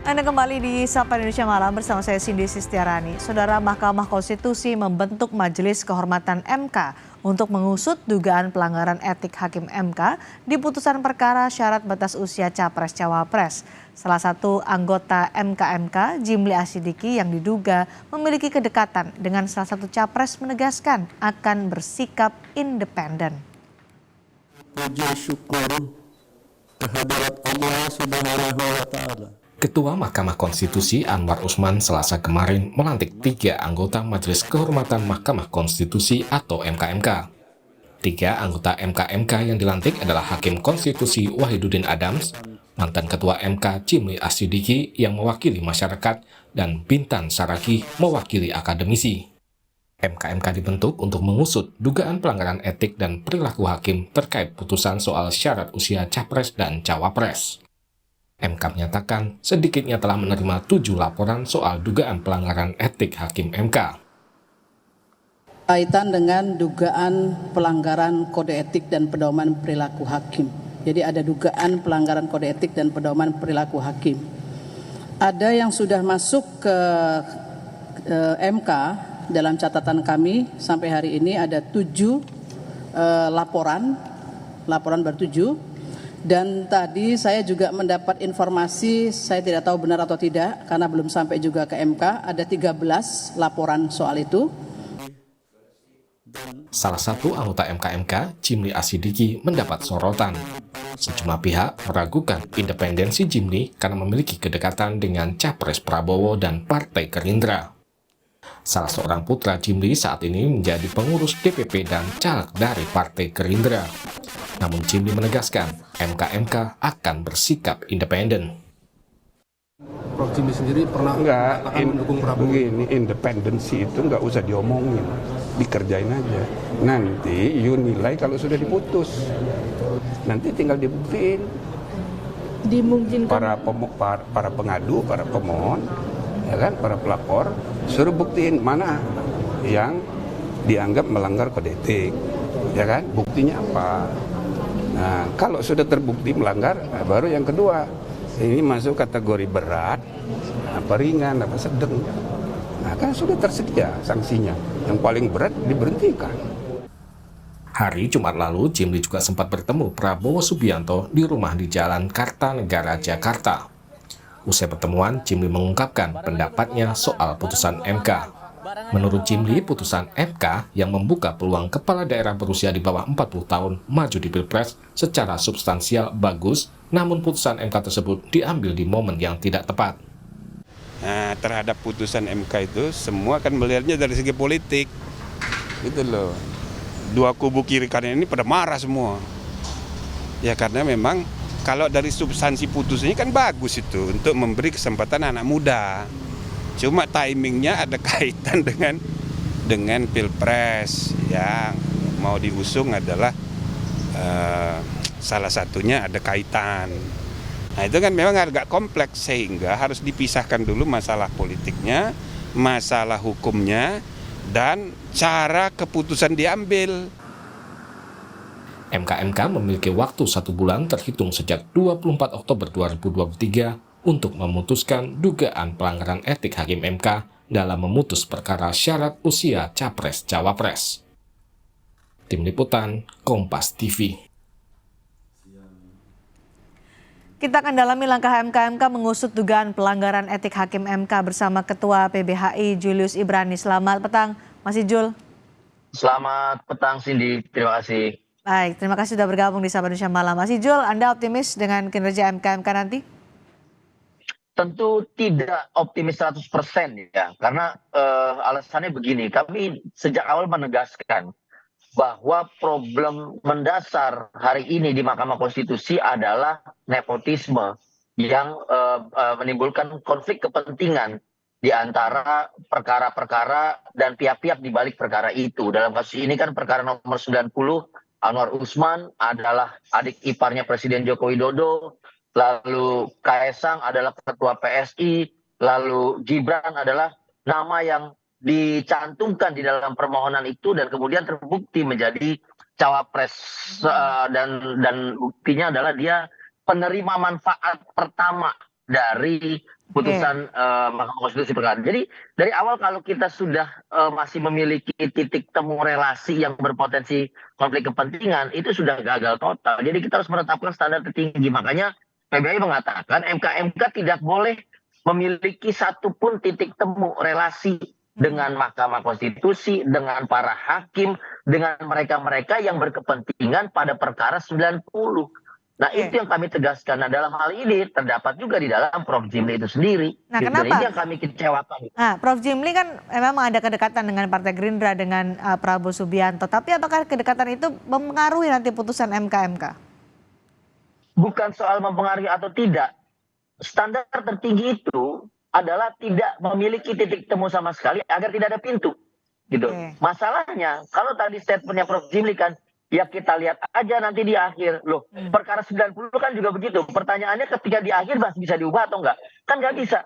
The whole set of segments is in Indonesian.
Anda kembali di Sapa Indonesia Malam bersama saya Cindy Sistiarani. Saudara, Mahkamah Konstitusi membentuk Majelis Kehormatan MK untuk mengusut dugaan pelanggaran etik Hakim MK di putusan perkara syarat batas usia Capres-Cawapres. Salah satu anggota MK, Jimli Asidiki, yang diduga memiliki kedekatan dengan salah satu capres menegaskan akan bersikap independen. Puji syukur kehadirat Allah Subhanahu wa Ta'ala. Ketua Mahkamah Konstitusi Anwar Usman Selasa kemarin melantik 3 anggota Majelis Kehormatan Mahkamah Konstitusi atau MKMK. 3 anggota MKMK yang dilantik adalah Hakim Konstitusi Wahidudin Adams, mantan Ketua MK Jimli Asidiki yang mewakili masyarakat, dan Bintan Saragih mewakili akademisi. MKMK dibentuk untuk mengusut dugaan pelanggaran etik dan perilaku hakim terkait putusan soal syarat usia Capres dan Cawapres. MK menyatakan sedikitnya telah menerima 7 laporan soal dugaan pelanggaran etik Hakim MK. Kaitan dengan dugaan pelanggaran kode etik dan pedoman perilaku hakim. Jadi ada dugaan pelanggaran kode etik dan pedoman perilaku hakim. Ada yang sudah masuk ke MK dalam catatan kami sampai hari ini ada 7 laporan baru 7. Dan tadi saya juga mendapat informasi, saya tidak tahu benar atau tidak karena belum sampai juga ke MK, ada 13 laporan soal itu. Salah satu anggota MKMK, Jimli Asidiki, mendapat sorotan. Sejumlah pihak meragukan independensi Jimli karena memiliki kedekatan dengan Capres Prabowo dan Partai Gerindra. Salah seorang putra Jimli saat ini menjadi pengurus DPP dan caleg dari Partai Gerindra. Namun Jimli menegaskan MKMK akan bersikap independen. Prof. Jimli sendiri pernah mendukung Prabowo. Begini, independensi itu nggak usah diomongin, dikerjain aja. Nanti you nilai kalau sudah diputus. Nanti tinggal dibuktiin. Dimungkinkan Para pengadu, para pemohon, ya kan, para pelapor, suruh buktiin mana yang dianggap melanggar kode etik, ya kan, buktinya apa. Nah, kalau sudah terbukti melanggar, baru yang kedua, ini masuk kategori berat, apa ringan, apa sedang. Nah, kan sudah tersedia sanksinya, yang paling berat diberhentikan. Hari Jumat lalu, Jimli juga sempat bertemu Prabowo Subianto di rumah di Jalan Kartanegara, Jakarta. Usai pertemuan, Jimli mengungkapkan pendapatnya soal putusan MK. Menurut Jimli, putusan MK yang membuka peluang kepala daerah berusia di bawah 40 tahun maju di Pilpres secara substansial bagus, namun putusan MK tersebut diambil di momen yang tidak tepat. Nah, terhadap putusan MK itu semua kan melihatnya dari segi politik, gitu loh. Dua kubu kiri kanan ini pada marah semua. Ya karena memang kalau dari substansi putusannya kan bagus itu untuk memberi kesempatan anak muda. Cuma timingnya ada kaitan dengan Pilpres yang mau diusung adalah salah satunya ada kaitan. Nah itu kan memang agak kompleks sehingga harus dipisahkan dulu masalah politiknya, masalah hukumnya, dan cara keputusan diambil. MKMK memiliki waktu 1 bulan terhitung sejak 24 Oktober 2023 untuk memutuskan dugaan pelanggaran etik Hakim MK dalam memutus perkara syarat usia Capres-Cawapres. Tim Liputan, Kompas TV. Kita akan dalami langkah MKMK mengusut dugaan pelanggaran etik Hakim MK bersama Ketua PBHI Julius Ibrani. Selamat petang, Mas Ijul. Selamat petang, Cindy. Terima kasih. Baik, terima kasih sudah bergabung di Sapa Indonesia Malam. Mas Ijul, Anda optimis dengan kinerja MKMK nanti? Tentu tidak optimis 100% ya, karena alasannya begini, kami sejak awal menegaskan bahwa problem mendasar hari ini di Mahkamah Konstitusi adalah nepotisme yang menimbulkan konflik kepentingan di antara perkara-perkara dan pihak-pihak di balik perkara itu. Dalam kasus ini kan perkara nomor 90, Anwar Usman adalah adik iparnya Presiden Joko Widodo, lalu Kaesang adalah ketua PSI, lalu Gibran adalah nama yang dicantumkan di dalam permohonan itu dan kemudian terbukti menjadi cawapres, dan buktinya adalah dia penerima manfaat pertama dari putusan Mahkamah Konstitusi perkara. Jadi dari awal kalau kita sudah masih memiliki titik temu relasi yang berpotensi konflik kepentingan, itu sudah gagal total. Jadi kita harus menetapkan standar tertinggi. Makanya PBI mengatakan MK tidak boleh memiliki satupun titik temu relasi dengan Mahkamah Konstitusi, dengan para hakim, dengan mereka-mereka yang berkepentingan pada perkara 90. Nah, Oke. itu yang kami tegaskan. Nah, dalam hal ini terdapat juga di dalam Prof. Jimli itu sendiri. Nah, Gitu. kenapa? Ini yang kami kecewakan. Nah, Prof. Jimli kan memang ada kedekatan dengan Partai Gerindra dengan Prabowo Subianto. Tapi apakah kedekatan itu mempengaruhi nanti putusan MK? Bukan soal mempengaruhi atau tidak. Standar tertinggi itu adalah tidak memiliki titik temu sama sekali agar tidak ada pintu. Gitu. Oke. Masalahnya, kalau tadi statementnya Prof. Jimli kan, ya kita lihat aja nanti di akhir. Loh, perkara 90 kan juga begitu. Pertanyaannya ketika di akhir masih bisa diubah atau enggak? Kan nggak bisa.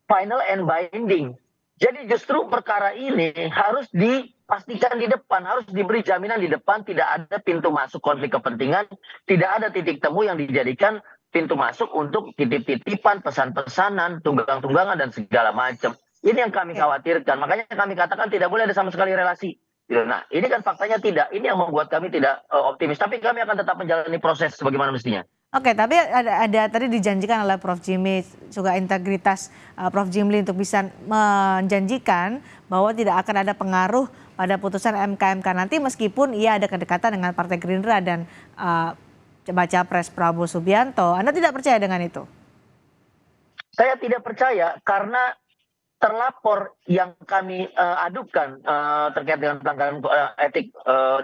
Final and binding. Jadi justru perkara ini harus dipastikan di depan, harus diberi jaminan di depan, tidak ada pintu masuk konflik kepentingan, tidak ada titik temu yang dijadikan pintu masuk untuk titip-titipan, pesan-pesanan, tunggang-tunggangan, dan segala macam. Ini yang kami khawatirkan. Makanya kami katakan tidak boleh ada sama sekali relasi. Nah, ini kan faktanya tidak. Ini yang membuat kami tidak optimis. Tapi kami akan tetap menjalani proses sebagaimana mestinya. Oke, tapi ada tadi dijanjikan oleh Prof. Jimli juga integritas Prof. Jimli untuk bisa menjanjikan bahwa tidak akan ada pengaruh pada putusan MK nanti meskipun ia ada kedekatan dengan Partai Gerindra dan baca pres Prabowo Subianto. Anda tidak percaya dengan itu? Saya tidak percaya karena terlapor yang kami adukan terkait dengan pelanggaran etik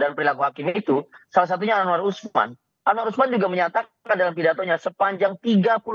dan perilaku hakim itu, salah satunya Anwar Usman. Anwar Usman juga menyatakan dalam pidatonya, sepanjang 38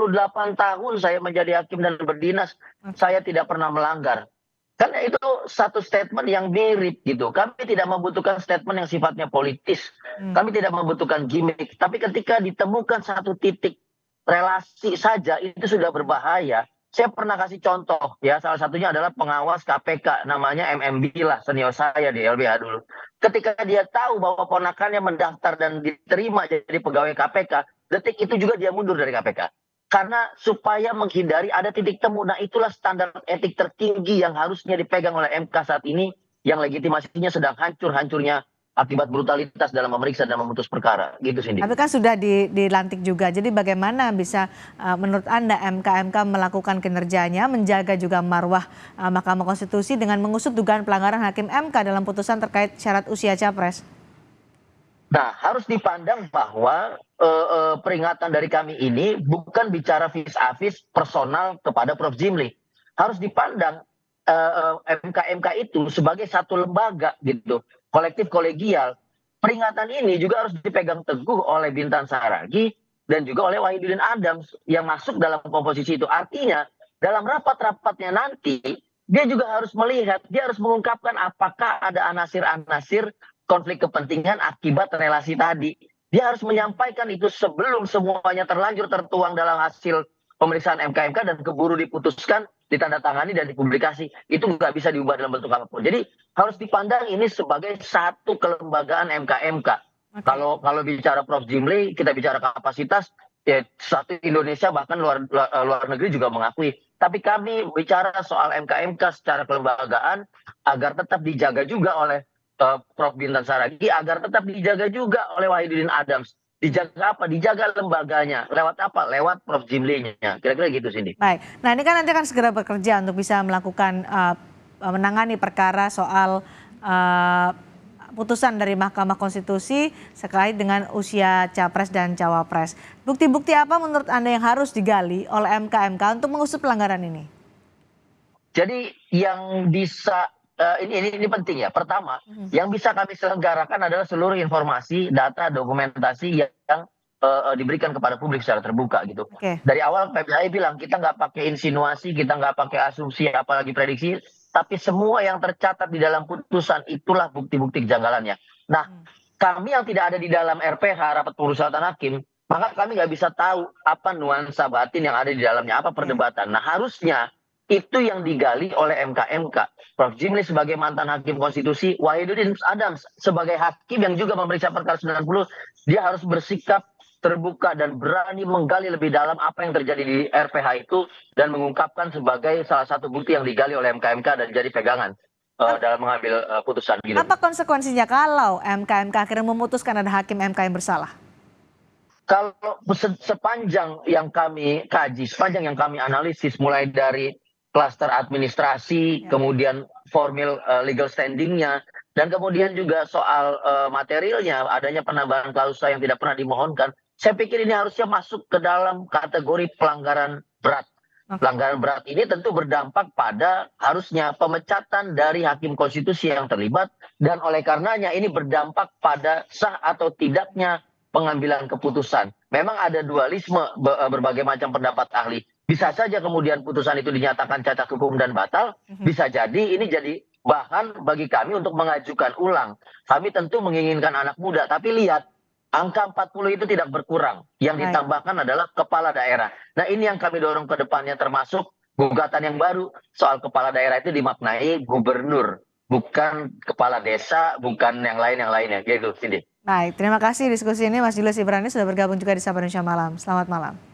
tahun saya menjadi hakim dan berdinas, saya tidak pernah melanggar. Karena itu satu statement yang mirip gitu. Kami tidak membutuhkan statement yang sifatnya politis. Kami tidak membutuhkan gimmick. Tapi ketika ditemukan satu titik relasi saja, itu sudah berbahaya. Saya pernah kasih contoh ya, salah satunya adalah pengawas KPK namanya MMB lah, senior saya di LBH dulu. Ketika dia tahu bahwa ponakannya mendaftar dan diterima jadi pegawai KPK, detik itu juga dia mundur dari KPK. Karena supaya menghindari ada titik temu. Nah, itulah standar etik tertinggi yang harusnya dipegang oleh MK saat ini, yang legitimasinya sedang hancur-hancurnya akibat brutalitas dalam memeriksa dan memutus perkara, gitu Cindy. Tapi kan sudah dilantik juga, jadi bagaimana bisa menurut Anda MK melakukan kinerjanya, menjaga juga marwah Mahkamah Konstitusi dengan mengusut dugaan pelanggaran Hakim MK dalam putusan terkait syarat usia capres? Nah, harus dipandang bahwa peringatan dari kami ini bukan bicara vis-a-vis personal kepada Prof. Jimli. Harus dipandang MK itu sebagai satu lembaga gitu, kolektif kolegial. Peringatan ini juga harus dipegang teguh oleh Bintan Saragih dan juga oleh Wahidudin Adams yang masuk dalam komposisi itu. Artinya dalam rapat-rapatnya nanti dia juga harus melihat, dia harus mengungkapkan apakah ada anasir-anasir konflik kepentingan akibat relasi tadi. Dia harus menyampaikan itu sebelum semuanya terlanjur tertuang dalam hasil pemeriksaan MK dan keburu diputuskan, ditandatangani dan dipublikasi. Itu nggak bisa diubah dalam bentuk apapun. Jadi harus dipandang ini sebagai satu kelembagaan MK. Okay. Kalau bicara Prof. Jimli, kita bicara kapasitas, ya satu Indonesia bahkan luar negeri juga mengakui. Tapi kami bicara soal MK secara kelembagaan agar tetap dijaga juga oleh Prof. Bintan Saragih, agar tetap dijaga juga oleh Wahidudin Adams. Dijaga apa? Dijaga lembaganya. Lewat apa? Lewat Prof. Jimli-nya. Kira-kira gitu, Cindy. Baik. Nah, ini kan nanti akan segera bekerja untuk bisa melakukan menangani perkara soal putusan dari Mahkamah Konstitusi terkait dengan usia capres dan cawapres. Bukti-bukti apa menurut Anda yang harus digali oleh MK untuk mengusut pelanggaran ini? Jadi yang bisa ini penting ya. Pertama, yang bisa kami selenggarakan adalah seluruh informasi, data, dokumentasi yang diberikan kepada publik secara terbuka gitu. Okay. Dari awal PBI bilang kita nggak pakai insinuasi, kita nggak pakai asumsi, apalagi prediksi, tapi semua yang tercatat di dalam putusan itulah bukti-bukti kejanggalannya. Nah, kami yang tidak ada di dalam RPH, rapat permusyawaratan hakim, maka kami nggak bisa tahu apa nuansa batin yang ada di dalamnya, apa perdebatan. Nah, harusnya itu yang digali oleh MK. Prof. Jimli sebagai mantan hakim konstitusi, Wahidudin Adams sebagai hakim yang juga memeriksa perkara 90, dia harus bersikap terbuka dan berani menggali lebih dalam apa yang terjadi di RPH itu dan mengungkapkan sebagai salah satu bukti yang digali oleh MK dan jadi pegangan dalam mengambil putusan. Gitu. Apa konsekuensinya kalau MK akhirnya memutuskan ada hakim MK yang bersalah? Kalau sepanjang yang kami kaji, sepanjang yang kami analisis, mulai dari klaster administrasi, kemudian formil legal standingnya, dan kemudian juga soal materialnya, adanya penambahan klausa yang tidak pernah dimohonkan, saya pikir ini harusnya masuk ke dalam kategori pelanggaran berat. Pelanggaran berat ini tentu berdampak pada harusnya pemecatan dari hakim konstitusi yang terlibat, dan oleh karenanya ini berdampak pada sah atau tidaknya pengambilan keputusan. Memang ada dualisme berbagai macam pendapat ahli. Bisa saja kemudian putusan itu dinyatakan cacat hukum dan batal. Bisa jadi ini jadi bahan bagi kami untuk mengajukan ulang. Kami tentu menginginkan anak muda, tapi lihat angka 40 itu tidak berkurang. Yang ditambahkan adalah kepala daerah. Nah ini yang kami dorong ke depannya, termasuk gugatan yang baru soal kepala daerah itu dimaknai gubernur, bukan kepala desa, bukan yang lainnya. Gitu, Cindy. Baik, terima kasih diskusi ini Mas Julius Ibrani sudah bergabung juga di Sapa Indonesia Malam. Selamat malam.